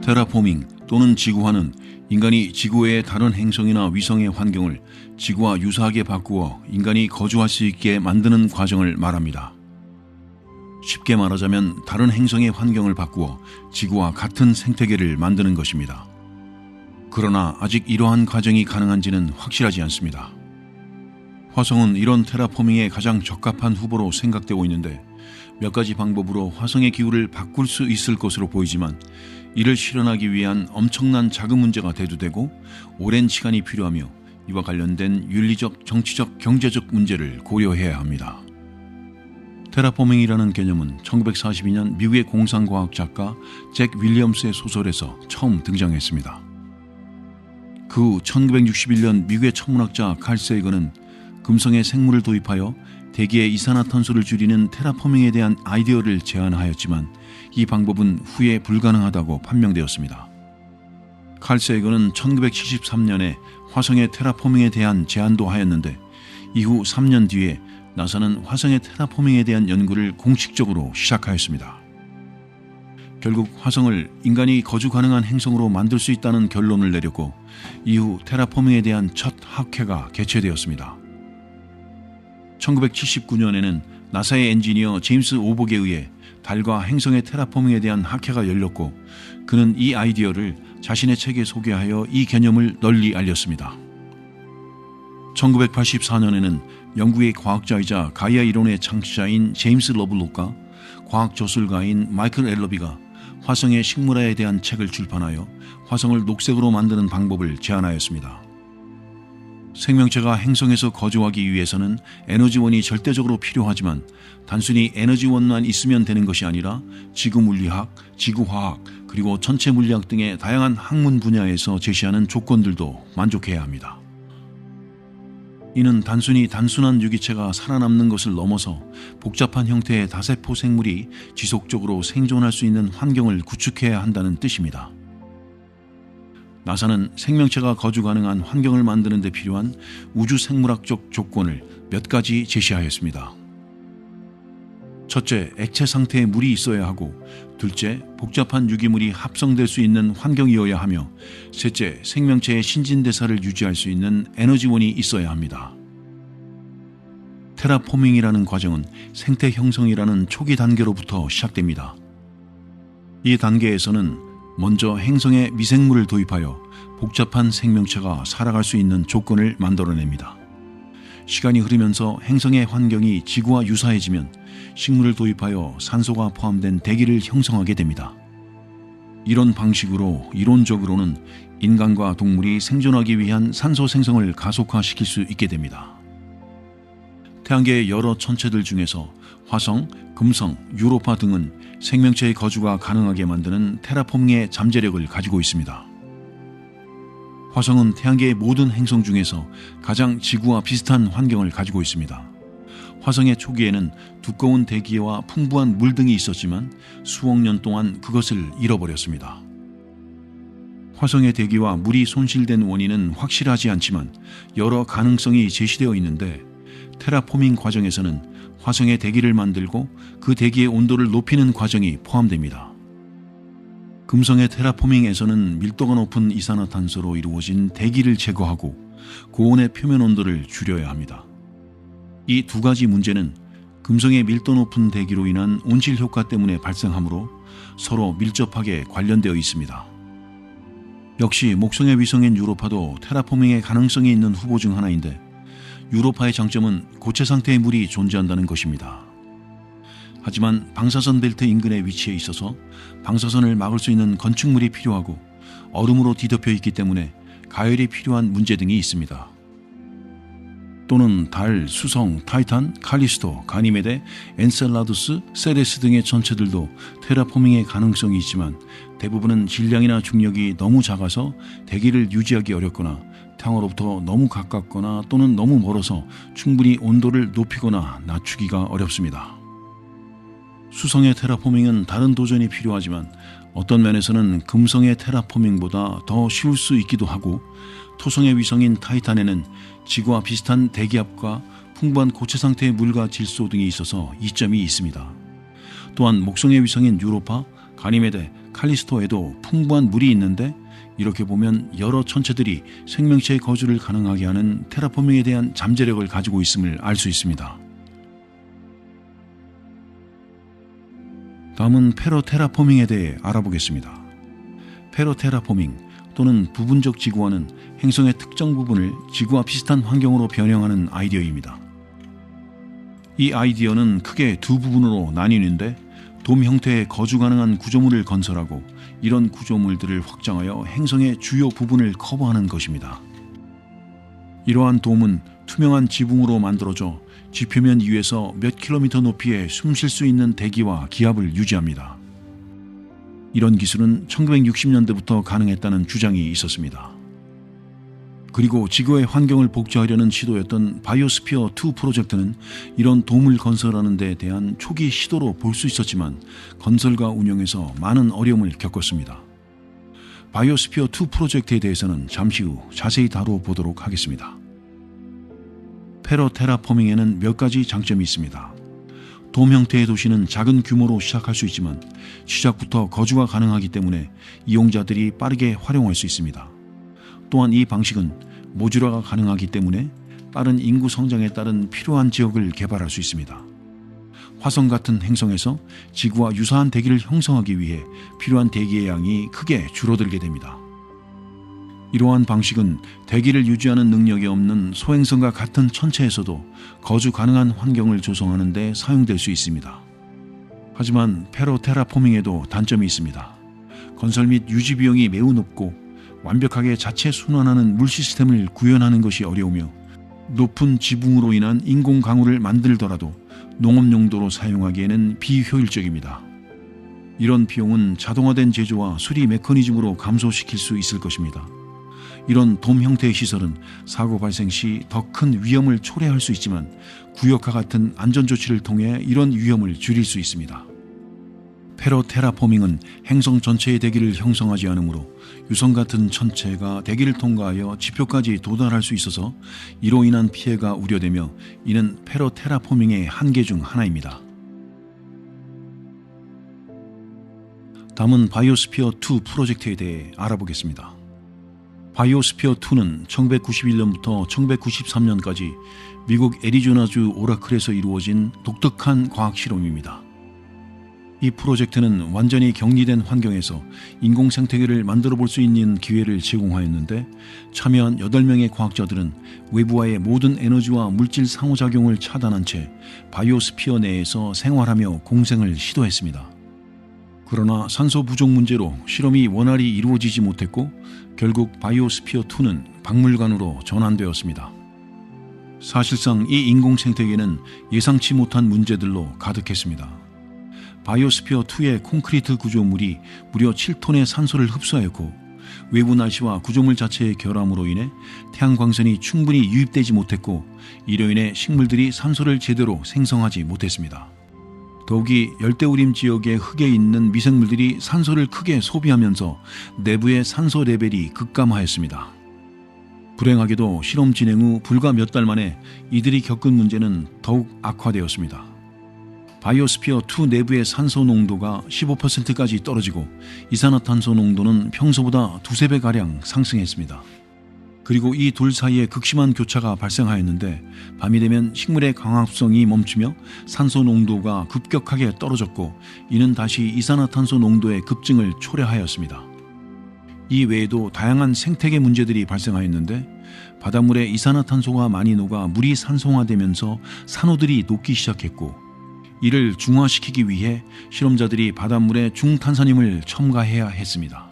테라포밍 또는 지구화는 인간이 지구 외의 다른 행성이나 위성의 환경을 지구와 유사하게 바꾸어 인간이 거주할 수 있게 만드는 과정을 말합니다. 쉽게 말하자면 다른 행성의 환경을 바꾸어 지구와 같은 생태계를 만드는 것입니다. 그러나 아직 이러한 과정이 가능한지는 확실하지 않습니다. 화성은 이런 테라포밍에 가장 적합한 후보로 생각되고 있는데 몇 가지 방법으로 화성의 기후를 바꿀 수 있을 것으로 보이지만 이를 실현하기 위한 엄청난 자금 문제가 대두되고 오랜 시간이 필요하며 이와 관련된 윤리적, 정치적, 경제적 문제를 고려해야 합니다. 테라포밍이라는 개념은 1942년 미국의 공상과학 작가 잭 윌리엄스의 소설에서 처음 등장했습니다. 그 후 1961년 미국의 천문학자 칼 세이건은 금성에 생물을 도입하여 대기의 이산화탄소를 줄이는 테라포밍에 대한 아이디어를 제안하였지만 이 방법은 후에 불가능하다고 판명되었습니다. 칼 세이건은 1973년에 화성의 테라포밍에 대한 제안도 하였는데 이후 3년 뒤에 나사는 화성의 테라포밍에 대한 연구를 공식적으로 시작하였습니다. 결국 화성을 인간이 거주 가능한 행성으로 만들 수 있다는 결론을 내렸고 이후 테라포밍에 대한 첫 학회가 개최되었습니다. 1979년에는 나사의 엔지니어 제임스 오복에 의해 달과 행성의 테라포밍에 대한 학회가 열렸고 그는 이 아이디어를 자신의 책에 소개하여 이 개념을 널리 알렸습니다. 1984년에는 영국의 과학자이자 가이아 이론의 창시자인 제임스 러블록과 과학 저술가인 마이클 앨러비가 화성의 식물화에 대한 책을 출판하여 화성을 녹색으로 만드는 방법을 제안하였습니다. 생명체가 행성에서 거주하기 위해서는 에너지원이 절대적으로 필요하지만 단순히 에너지원만 있으면 되는 것이 아니라 지구물리학, 지구화학, 그리고 전체 물리학 등의 다양한 학문 분야에서 제시하는 조건들도 만족해야 합니다. 이는 단순한 유기체가 살아남는 것을 넘어서 복잡한 형태의 다세포 생물이 지속적으로 생존할 수 있는 환경을 구축해야 한다는 뜻입니다. 나사는 생명체가 거주 가능한 환경을 만드는 데 필요한 우주 생물학적 조건을 몇 가지 제시하였습니다. 첫째, 액체 상태의 물이 있어야 하고, 둘째, 복잡한 유기물이 합성될 수 있는 환경이어야 하며, 셋째, 생명체의 신진대사를 유지할 수 있는 에너지원이 있어야 합니다. 테라포밍이라는 과정은 생태 형성이라는 초기 단계로부터 시작됩니다. 이 단계에서는 먼저 행성에 미생물을 도입하여 복잡한 생명체가 살아갈 수 있는 조건을 만들어냅니다. 시간이 흐르면서 행성의 환경이 지구와 유사해지면 식물을 도입하여 산소가 포함된 대기를 형성하게 됩니다. 이런 방식으로 이론적으로는 인간과 동물이 생존하기 위한 산소 생성을 가속화시킬 수 있게 됩니다. 태양계의 여러 천체들 중에서 화성, 금성, 유로파 등은 생명체의 거주가 가능하게 만드는 테라포밍의 잠재력을 가지고 있습니다. 화성은 태양계의 모든 행성 중에서 가장 지구와 비슷한 환경을 가지고 있습니다. 화성의 초기에는 두꺼운 대기와 풍부한 물 등이 있었지만 수억 년 동안 그것을 잃어버렸습니다. 화성의 대기와 물이 손실된 원인은 확실하지 않지만 여러 가능성이 제시되어 있는데 테라포밍 과정에서는 화성의 대기를 만들고 그 대기의 온도를 높이는 과정이 포함됩니다. 금성의 테라포밍에서는 밀도가 높은 이산화탄소로 이루어진 대기를 제거하고 고온의 표면 온도를 줄여야 합니다. 이 두 가지 문제는 금성의 밀도 높은 대기로 인한 온실 효과 때문에 발생하므로 서로 밀접하게 관련되어 있습니다. 역시 목성의 위성인 유로파도 테라포밍의 가능성이 있는 후보 중 하나인데 유로파의 장점은 고체 상태의 물이 존재한다는 것입니다. 하지만 방사선 벨트 인근에 위치해 있어서 방사선을 막을 수 있는 건축물이 필요하고 얼음으로 뒤덮여 있기 때문에 가열이 필요한 문제 등이 있습니다. 또는 달, 수성, 타이탄, 칼리스토, 가니메데, 엔셀라두스, 세레스 등의 천체들도 테라포밍의 가능성이 있지만 대부분은 질량이나 중력이 너무 작아서 대기를 유지하기 어렵거나 태양으로부터 너무 가깝거나 또는 너무 멀어서 충분히 온도를 높이거나 낮추기가 어렵습니다. 수성의 테라포밍은 다른 도전이 필요하지만 어떤 면에서는 금성의 테라포밍보다 더 쉬울 수 있기도 하고 토성의 위성인 타이탄에는 지구와 비슷한 대기압과 풍부한 고체 상태의 물과 질소 등이 있어서 이점이 있습니다. 또한 목성의 위성인 유로파, 가니메데, 칼리스토에도 풍부한 물이 있는데 이렇게 보면 여러 천체들이 생명체의 거주를 가능하게 하는 테라포밍에 대한 잠재력을 가지고 있음을 알 수 있습니다. 다음은 페로테라포밍에 대해 알아보겠습니다. 페로테라포밍 또는 부분적 지구화는 행성의 특정 부분을 지구와 비슷한 환경으로 변형하는 아이디어입니다. 이 아이디어는 크게 두 부분으로 나뉘는데 돔 형태의 거주 가능한 구조물을 건설하고 이런 구조물들을 확장하여 행성의 주요 부분을 커버하는 것입니다. 이러한 돔은 투명한 지붕으로 만들어져 지표면 위에서 몇 킬로미터 높이에 숨 쉴 수 있는 대기와 기압을 유지합니다. 이런 기술은 1960년대부터 가능했다는 주장이 있었습니다. 그리고 지구의 환경을 복제하려는 시도였던 바이오스피어2 프로젝트는 이런 돔을 건설하는 데 대한 초기 시도로 볼 수 있었지만 건설과 운영에서 많은 어려움을 겪었습니다. 바이오스피어2 프로젝트에 대해서는 잠시 후 자세히 다뤄보도록 하겠습니다. 페로테라포밍에는 몇 가지 장점이 있습니다. 돔 형태의 도시는 작은 규모로 시작할 수 있지만 시작부터 거주가 가능하기 때문에 이용자들이 빠르게 활용할 수 있습니다. 또한 이 방식은 모듈화가 가능하기 때문에 빠른 인구 성장에 따른 필요한 지역을 개발할 수 있습니다. 화성 같은 행성에서 지구와 유사한 대기를 형성하기 위해 필요한 대기의 양이 크게 줄어들게 됩니다. 이러한 방식은 대기를 유지하는 능력이 없는 소행성과 같은 천체에서도 거주 가능한 환경을 조성하는 데 사용될 수 있습니다. 하지만 페로테라포밍에도 단점이 있습니다. 건설 및 유지 비용이 매우 높고 완벽하게 자체 순환하는 물 시스템을 구현하는 것이 어려우며 높은 지붕으로 인한 인공 강우를 만들더라도 농업 용도로 사용하기에는 비효율적입니다. 이런 비용은 자동화된 제조와 수리 메커니즘으로 감소시킬 수 있을 것입니다. 이런 돔 형태의 시설은 사고 발생 시 더 큰 위험을 초래할 수 있지만 구역화 같은 안전조치를 통해 이런 위험을 줄일 수 있습니다. 페로테라포밍은 행성 전체의 대기를 형성하지 않으므로 유성 같은 천체가 대기를 통과하여 지표까지 도달할 수 있어서 이로 인한 피해가 우려되며 이는 페로테라포밍의 한계 중 하나입니다. 다음은 바이오스피어2 프로젝트에 대해 알아보겠습니다. 바이오스피어2는 1991년부터 1993년까지 미국 애리조나주 오라클에서 이루어진 독특한 과학 실험입니다. 이 프로젝트는 완전히 격리된 환경에서 인공 생태계를 만들어 볼 수 있는 기회를 제공하였는데 참여한 8명의 과학자들은 외부와의 모든 에너지와 물질 상호작용을 차단한 채 바이오스피어 내에서 생활하며 공생을 시도했습니다. 그러나 산소 부족 문제로 실험이 원활히 이루어지지 못했고 결국 바이오스피어2는 박물관으로 전환되었습니다. 사실상 이 인공 생태계는 예상치 못한 문제들로 가득했습니다. 바이오스피어2의 콘크리트 구조물이 무려 7톤의 산소를 흡수하였고 외부 날씨와 구조물 자체의 결함으로 인해 태양광선이 충분히 유입되지 못했고 이로 인해 식물들이 산소를 제대로 생성하지 못했습니다. 더욱이 열대우림 지역의 흙에 있는 미생물들이 산소를 크게 소비하면서 내부의 산소 레벨이 급감하였습니다. 불행하게도 실험 진행 후 불과 몇 달 만에 이들이 겪은 문제는 더욱 악화되었습니다. 바이오스피어2 내부의 산소 농도가 15%까지 떨어지고 이산화탄소 농도는 평소보다 2~3배가량 상승했습니다. 그리고 이 둘 사이에 극심한 교차가 발생하였는데 밤이 되면 식물의 광합성이 멈추며 산소 농도가 급격하게 떨어졌고 이는 다시 이산화탄소 농도의 급증을 초래하였습니다. 이 외에도 다양한 생태계 문제들이 발생하였는데 바닷물에 이산화탄소가 많이 녹아 물이 산성화되면서 산호들이 녹기 시작했고 이를 중화시키기 위해 실험자들이 바닷물에 중탄산임을 첨가해야 했습니다.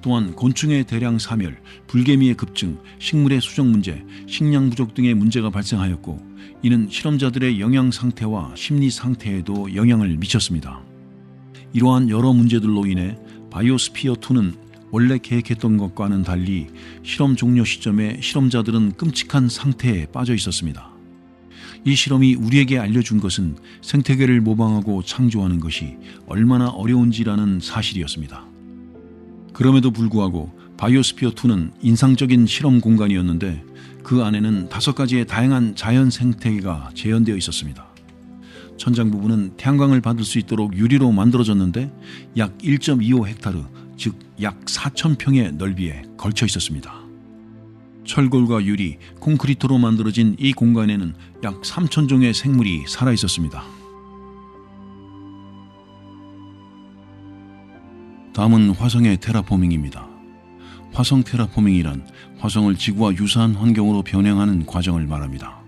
또한 곤충의 대량 사멸, 불개미의 급증, 식물의 수정 문제, 식량 부족 등의 문제가 발생하였고 이는 실험자들의 영양 상태와 심리 상태에도 영향을 미쳤습니다. 이러한 여러 문제들로 인해 바이오스피어2는 원래 계획했던 것과는 달리 실험 종료 시점에 실험자들은 끔찍한 상태에 빠져 있었습니다. 이 실험이 우리에게 알려준 것은 생태계를 모방하고 창조하는 것이 얼마나 어려운지라는 사실이었습니다. 그럼에도 불구하고 바이오스피어2는 인상적인 실험 공간이었는데 그 안에는 5가지의 다양한 자연 생태계가 재현되어 있었습니다. 천장 부분은 태양광을 받을 수 있도록 유리로 만들어졌는데 약 1.25헥타르, 즉 약 4,000평의 넓이에 걸쳐 있었습니다. 철골과 유리, 콘크리트로 만들어진 이 공간에는 약 3,000종의 생물이 살아 있었습니다. 다음은 화성의 테라포밍입니다. 화성 테라포밍이란 화성을 지구와 유사한 환경으로 변형하는 과정을 말합니다.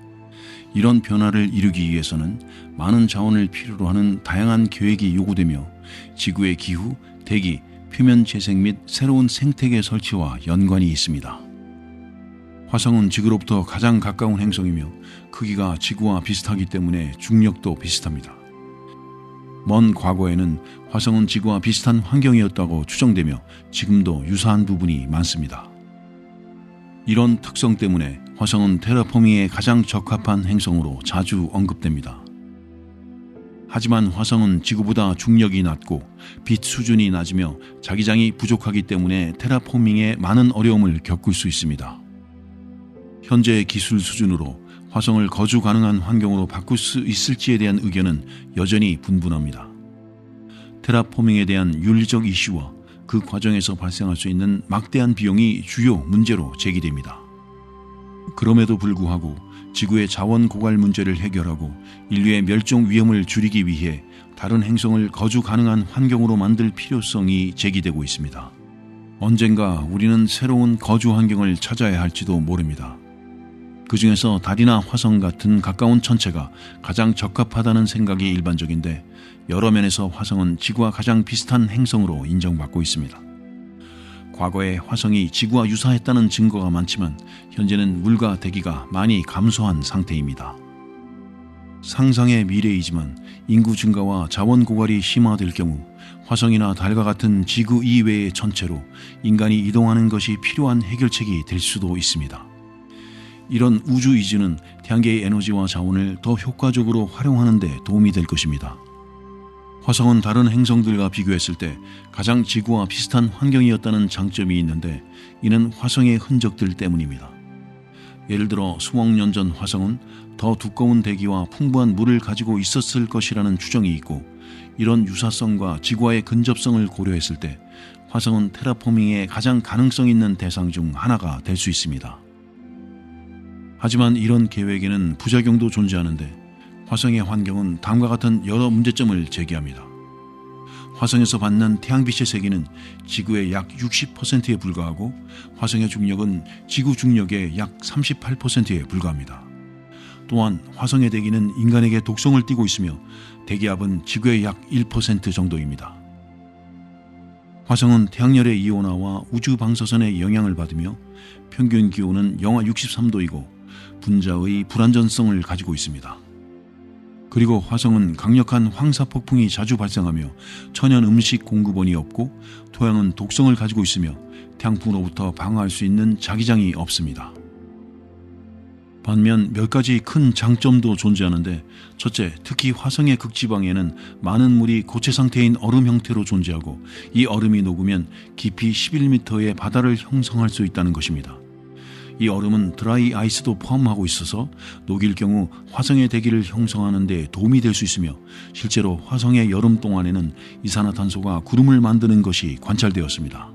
이런 변화를 이루기 위해서는 많은 자원을 필요로 하는 다양한 계획이 요구되며 지구의 기후, 대기, 표면 재생 및 새로운 생태계 설치와 연관이 있습니다. 화성은 지구로부터 가장 가까운 행성이며 크기가 지구와 비슷하기 때문에 중력도 비슷합니다. 먼 과거에는 화성은 지구와 비슷한 환경이었다고 추정되며 지금도 유사한 부분이 많습니다. 이런 특성 때문에 화성은 테라포밍에 가장 적합한 행성으로 자주 언급됩니다. 하지만 화성은 지구보다 중력이 낮고 빛 수준이 낮으며 자기장이 부족하기 때문에 테라포밍에 많은 어려움을 겪을 수 있습니다. 현재 기술 수준으로 화성을 거주 가능한 환경으로 바꿀 수 있을지에 대한 의견은 여전히 분분합니다. 테라포밍에 대한 윤리적 이슈와 그 과정에서 발생할 수 있는 막대한 비용이 주요 문제로 제기됩니다. 그럼에도 불구하고 지구의 자원 고갈 문제를 해결하고 인류의 멸종 위험을 줄이기 위해 다른 행성을 거주 가능한 환경으로 만들 필요성이 제기되고 있습니다. 언젠가 우리는 새로운 거주 환경을 찾아야 할지도 모릅니다. 그 중에서 달이나 화성 같은 가까운 천체가 가장 적합하다는 생각이 일반적인데 여러 면에서 화성은 지구와 가장 비슷한 행성으로 인정받고 있습니다. 과거에 화성이 지구와 유사했다는 증거가 많지만 현재는 물과 대기가 많이 감소한 상태입니다. 상상의 미래이지만 인구 증가와 자원 고갈이 심화될 경우 화성이나 달과 같은 지구 이외의 천체로 인간이 이동하는 것이 필요한 해결책이 될 수도 있습니다. 이런 우주 이주는 태양계의 에너지와 자원을 더 효과적으로 활용하는 데 도움이 될 것입니다. 화성은 다른 행성들과 비교했을 때 가장 지구와 비슷한 환경이었다는 장점이 있는데 이는 화성의 흔적들 때문입니다. 예를 들어 수억 년 전 화성은 더 두꺼운 대기와 풍부한 물을 가지고 있었을 것이라는 추정이 있고 이런 유사성과 지구와의 근접성을 고려했을 때 화성은 테라포밍에 가장 가능성 있는 대상 중 하나가 될 수 있습니다. 하지만 이런 계획에는 부작용도 존재하는데 화성의 환경은 다음과 같은 여러 문제점을 제기합니다. 화성에서 받는 태양빛의 세기는 지구의 약 60%에 불과하고 화성의 중력은 지구 중력의 약 38%에 불과합니다. 또한 화성의 대기는 인간에게 독성을 띠고 있으며 대기압은 지구의 약 1% 정도입니다. 화성은 태양열의 이온화와 우주 방사선의 영향을 받으며 평균 기온은 영하 63도이고 분자의 불안전성을 가지고 있습니다. 그리고 화성은 강력한 황사폭풍이 자주 발생하며 천연 음식 공급원이 없고 토양은 독성을 가지고 있으며 태양풍으로부터 방어할 수 있는 자기장이 없습니다. 반면 몇 가지 큰 장점도 존재하는데 첫째, 특히 화성의 극지방에는 많은 물이 고체 상태인 얼음 형태로 존재하고 이 얼음이 녹으면 깊이 11m의 바다를 형성할 수 있다는 것입니다. 이 얼음은 드라이 아이스도 포함하고 있어서 녹일 경우 화성의 대기를 형성하는 데 도움이 될 수 있으며 실제로 화성의 여름 동안에는 이산화탄소가 구름을 만드는 것이 관찰되었습니다.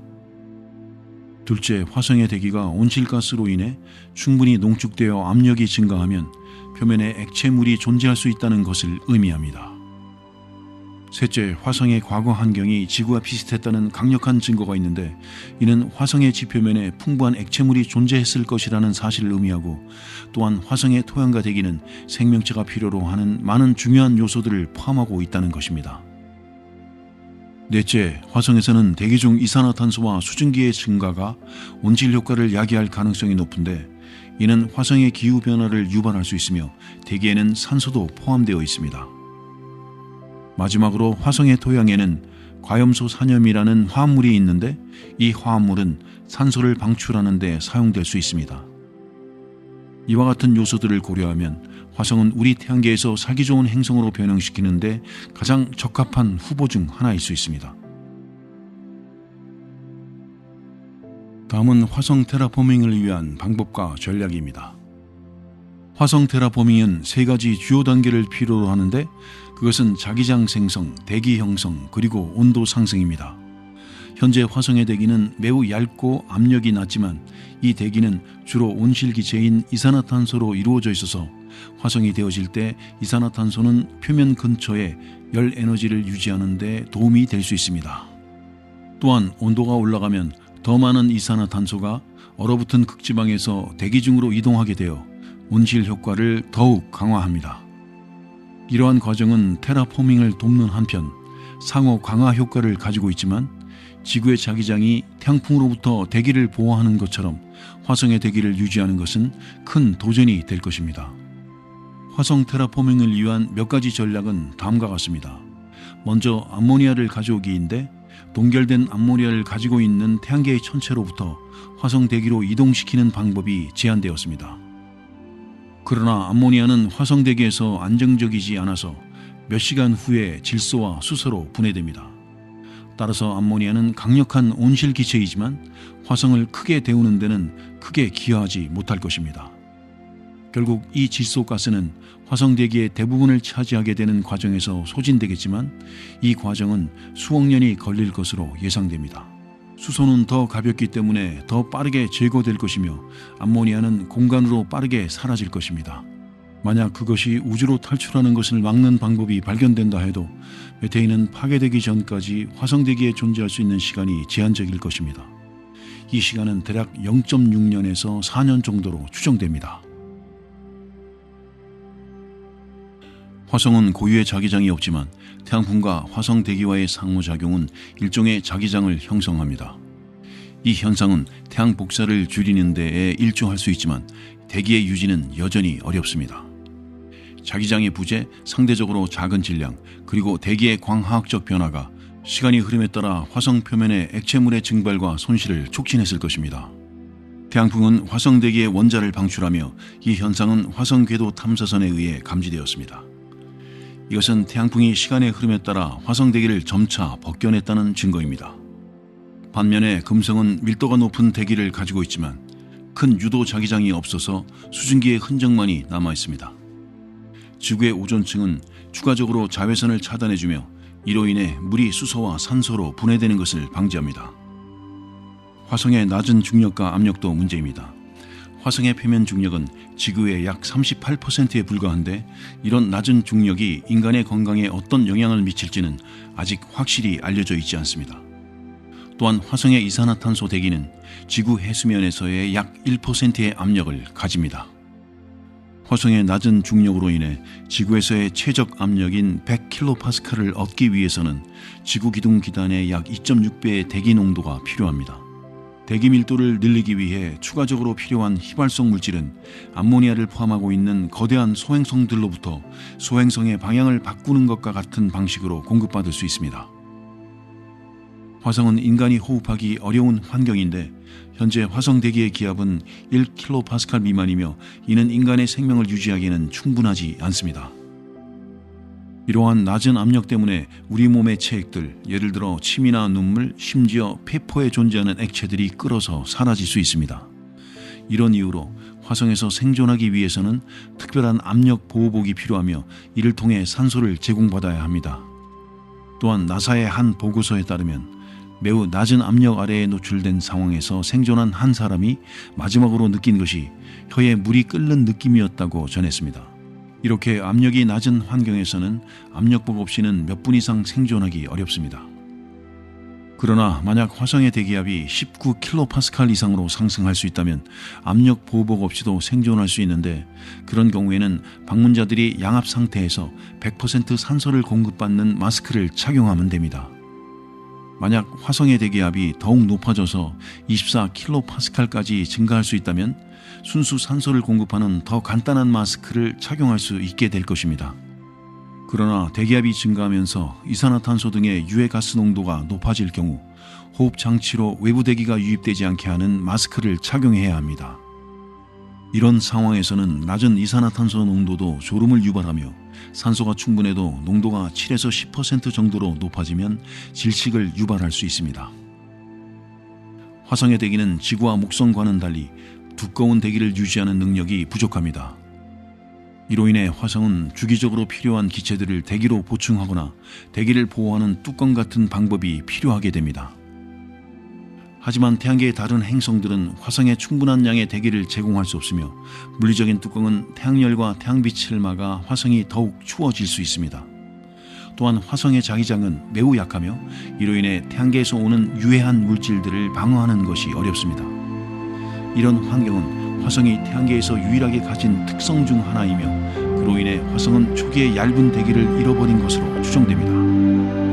둘째, 화성의 대기가 온실가스로 인해 충분히 농축되어 압력이 증가하면 표면에 액체물이 존재할 수 있다는 것을 의미합니다. 셋째, 화성의 과거 환경이 지구와 비슷했다는 강력한 증거가 있는데 이는 화성의 지표면에 풍부한 액체물이 존재했을 것이라는 사실을 의미하고 또한 화성의 토양과 대기는 생명체가 필요로 하는 많은 중요한 요소들을 포함하고 있다는 것입니다. 넷째, 화성에서는 대기 중 이산화탄소와 수증기의 증가가 온실 효과를 야기할 가능성이 높은데 이는 화성의 기후변화를 유발할 수 있으며 대기에는 산소도 포함되어 있습니다. 마지막으로 화성의 토양에는 과염소 산염이라는 화합물이 있는데 이 화합물은 산소를 방출하는 데 사용될 수 있습니다. 이와 같은 요소들을 고려하면 화성은 우리 태양계에서 살기 좋은 행성으로 변형시키는 데 가장 적합한 후보 중 하나일 수 있습니다. 다음은 화성 테라포밍을 위한 방법과 전략입니다. 화성 테라포밍은 세 가지 주요 단계를 필요로 하는데 그것은 자기장 생성, 대기 형성, 그리고 온도 상승입니다. 현재 화성의 대기는 매우 얇고 압력이 낮지만 이 대기는 주로 온실기체인 이산화탄소로 이루어져 있어서 화성이 되어질 때 이산화탄소는 표면 근처에 열 에너지를 유지하는 데 도움이 될 수 있습니다. 또한 온도가 올라가면 더 많은 이산화탄소가 얼어붙은 극지방에서 대기 중으로 이동하게 되어 온실 효과를 더욱 강화합니다. 이러한 과정은 테라포밍을 돕는 한편 상호 강화 효과를 가지고 있지만 지구의 자기장이 태양풍으로부터 대기를 보호하는 것처럼 화성의 대기를 유지하는 것은 큰 도전이 될 것입니다. 화성 테라포밍을 위한 몇 가지 전략은 다음과 같습니다. 먼저 암모니아를 가져오기인데 동결된 암모니아를 가지고 있는 태양계의 천체로부터 화성 대기로 이동시키는 방법이 제안되었습니다. 그러나 암모니아는 화성 대기에서 안정적이지 않아서 몇 시간 후에 질소와 수소로 분해됩니다. 따라서 암모니아는 강력한 온실 기체이지만 화성을 크게 데우는 데는 크게 기여하지 못할 것입니다. 결국 이 질소가스는 화성 대기의 대부분을 차지하게 되는 과정에서 소진되겠지만 이 과정은 수억 년이 걸릴 것으로 예상됩니다. 수소는 더 가볍기 때문에 더 빠르게 제거될 것이며 암모니아는 공간으로 빠르게 사라질 것입니다. 만약 그것이 우주로 탈출하는 것을 막는 방법이 발견된다 해도 메테인은 파괴되기 전까지 화성 대기에 존재할 수 있는 시간이 제한적일 것입니다. 이 시간은 대략 0.6년에서 4년 정도로 추정됩니다. 화성은 고유의 자기장이 없지만 태양풍과 화성 대기와의 상호작용은 일종의 자기장을 형성합니다. 이 현상은 태양 복사를 줄이는 데에 일조할 수 있지만 대기의 유지는 여전히 어렵습니다. 자기장의 부재, 상대적으로 작은 질량, 그리고 대기의 광화학적 변화가 시간이 흐름에 따라 화성 표면의 액체물의 증발과 손실을 촉진했을 것입니다. 태양풍은 화성 대기의 원자를 방출하며 이 현상은 화성 궤도 탐사선에 의해 감지되었습니다. 이것은 태양풍이 시간의 흐름에 따라 화성 대기를 점차 벗겨냈다는 증거입니다. 반면에 금성은 밀도가 높은 대기를 가지고 있지만 큰 유도 자기장이 없어서 수증기의 흔적만이 남아 있습니다. 지구의 오존층은 추가적으로 자외선을 차단해주며 이로 인해 물이 수소와 산소로 분해되는 것을 방지합니다. 화성의 낮은 중력과 압력도 문제입니다. 화성의 표면 중력은 지구의 약 38%에 불과한데 이런 낮은 중력이 인간의 건강에 어떤 영향을 미칠지는 아직 확실히 알려져 있지 않습니다. 또한 화성의 이산화탄소 대기는 지구 해수면에서의 약 1%의 압력을 가집니다. 화성의 낮은 중력으로 인해 지구에서의 최적 압력인 100kPa를 얻기 위해서는 지구 기둥 기단의 약 2.6배의 대기 농도가 필요합니다. 대기 밀도를 늘리기 위해 추가적으로 필요한 휘발성 물질은 암모니아를 포함하고 있는 거대한 소행성들로부터 소행성의 방향을 바꾸는 것과 같은 방식으로 공급받을 수 있습니다. 화성은 인간이 호흡하기 어려운 환경인데 현재 화성 대기의 기압은 1kPa 미만이며 이는 인간의 생명을 유지하기에는 충분하지 않습니다. 이러한 낮은 압력 때문에 우리 몸의 체액들, 예를 들어 침이나 눈물, 심지어 폐포에 존재하는 액체들이 끓어서 사라질 수 있습니다. 이런 이유로 화성에서 생존하기 위해서는 특별한 압력 보호복이 필요하며 이를 통해 산소를 제공받아야 합니다. 또한 나사의 한 보고서에 따르면 매우 낮은 압력 아래에 노출된 상황에서 생존한 한 사람이 마지막으로 느낀 것이 혀에 물이 끓는 느낌이었다고 전했습니다. 이렇게 압력이 낮은 환경에서는 압력복 없이는 몇 분 이상 생존하기 어렵습니다. 그러나 만약 화성의 대기압이 19kPa 이상으로 상승할 수 있다면 압력 보호복 없이도 생존할 수 있는데 그런 경우에는 방문자들이 양압 상태에서 100% 산소를 공급받는 마스크를 착용하면 됩니다. 만약 화성의 대기압이 더욱 높아져서 24kPa까지 증가할 수 있다면 순수 산소를 공급하는 더 간단한 마스크를 착용할 수 있게 될 것입니다. 그러나 대기압이 증가하면서 이산화탄소 등의 유해가스 농도가 높아질 경우 호흡 장치로 외부 대기가 유입되지 않게 하는 마스크를 착용해야 합니다. 이런 상황에서는 낮은 이산화탄소 농도도 졸음을 유발하며 산소가 충분해도 농도가 7에서 10% 정도로 높아지면 질식을 유발할 수 있습니다. 화성의 대기는 지구와 목성과는 달리 두꺼운 대기를 유지하는 능력이 부족합니다. 이로 인해 화성은 주기적으로 필요한 기체들을 대기로 보충하거나 대기를 보호하는 뚜껑 같은 방법이 필요하게 됩니다. 하지만 태양계의 다른 행성들은 화성에 충분한 양의 대기를 제공할 수 없으며 물리적인 뚜껑은 태양열과 태양빛을 막아 화성이 더욱 추워질 수 있습니다. 또한 화성의 자기장은 매우 약하며 이로 인해 태양계에서 오는 유해한 물질들을 방어하는 것이 어렵습니다. 이런 환경은 화성이 태양계에서 유일하게 가진 특성 중 하나이며 그로 인해 화성은 초기에 얇은 대기를 잃어버린 것으로 추정됩니다.